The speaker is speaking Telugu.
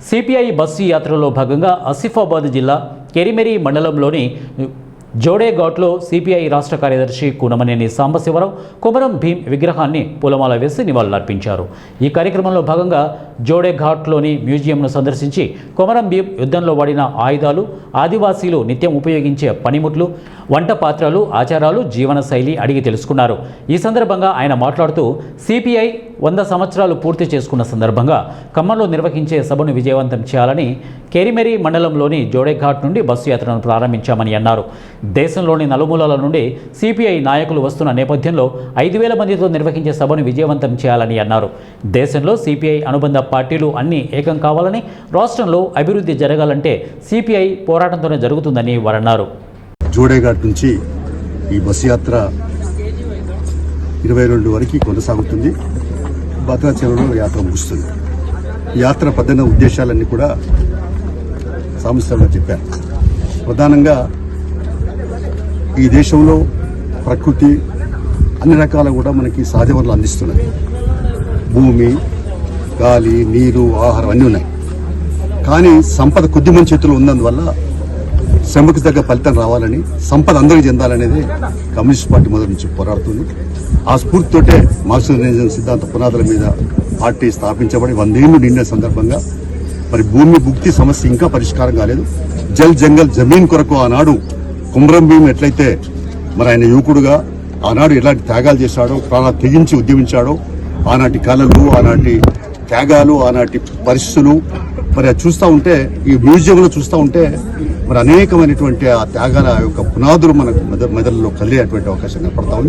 సిపిఐ బస్సు యాత్రలో భాగంగా ఆసిఫాబాద్ జిల్లా కెరిమెరి మండలంలోని జోడేఘాట్లో సిపిఐ రాష్ట్ర కార్యదర్శి కూనమనేని సాంబశివరావు కొమరం భీం విగ్రహాన్ని పూలమాల వేసి నివాళులర్పించారు. ఈ కార్యక్రమంలో భాగంగా జోడేఘాట్లోని మ్యూజియంను సందర్శించి కొమరం భీం యుద్ధంలో వాడిన ఆయుధాలు, ఆదివాసీలు నిత్యం ఉపయోగించే పనిముట్లు, వంట పాత్రలు, ఆచారాలు, జీవనశైలి అడిగి తెలుసుకున్నారు. ఈ సందర్భంగా ఆయన మాట్లాడుతూ సిపిఐ 100 సంవత్సరాలు పూర్తి చేసుకున్న సందర్భంగా ఖమ్మంలో నిర్వహించే సభను విజయవంతం చేయాలని కెరిమెరి మండలంలోని జోడేఘాట్ నుండి బస్సు యాత్రను ప్రారంభించామని అన్నారు. దేశంలోని నలుమూలల నుండి సిపిఐ నాయకులు వస్తున్న నేపథ్యంలో 5,000 మందితో నిర్వహించే సభను విజయవంతం చేయాలని అన్నారు. దేశంలో సిపిఐ అనుబంధ పార్టీలు అన్నీ ఏకం కావాలని, రాష్ట్రంలో అభివృద్ధి జరగాలంటే సిపిఐ పోరాటంతోనే జరుగుతుందని వారన్నారు. జోడేఘాట్ నుంచి ఈ బస్సు యాత్ర 22 వరకు కొనసాగుతుంది. భద్రాచలంలో యాత్ర ముగుస్తుంది. ఈ యాత్ర ప్రధాన ఉద్దేశాలన్నీ కూడా సాంబశివరావు చెప్పారు. ప్రధానంగా ఈ దేశంలో ప్రకృతి అన్ని రకాల కూడా మనకి సహజ వనరులు అందిస్తున్నాయి. భూమి, గాలి, నీరు, ఆహారం అన్నీ ఉన్నాయి. కానీ సంపద కొద్ది మంది చేతుల్లో ఉన్నందువల్ల శ్రమకు తగ్గ ఫలితం రావాలని, సంపద అందరికీ చెందాలనేది కమ్యూనిస్ట్ పార్టీ మొదటి నుంచి పోరాడుతుంది. ఆ స్ఫూర్తితోటే మార్క్సిజం సిద్ధాంత పునాదుల మీద పార్టీ స్థాపించబడి 100 ఏళ్లు నిండిన సందర్భంగా మరి భూమి భుక్తి సమస్య ఇంకా పరిష్కారం కాలేదు. జల్ జంగల్ జమీన్ కొరకు ఆనాడు కొమరం భీం ఎట్లయితే మరి ఆయన యువకుడుగా ఆనాడు ఎలాంటి త్యాగాలు చేశాడో, ప్రాణాలు తెగించి ఉద్యమించాడో, ఆనాటి కళలు, ఆనాటి త్యాగాలు, ఆనాటి పరిస్థితులు మరి చూస్తూ ఉంటే, ఈ మ్యూజియంలో చూస్తూ ఉంటే మరి అనేకమైనటువంటి ఆ త్యాగాల యొక్క పునాదులు మనకు మెదడులో కలిగేటువంటి అవకాశం కనపడతా ఉంది.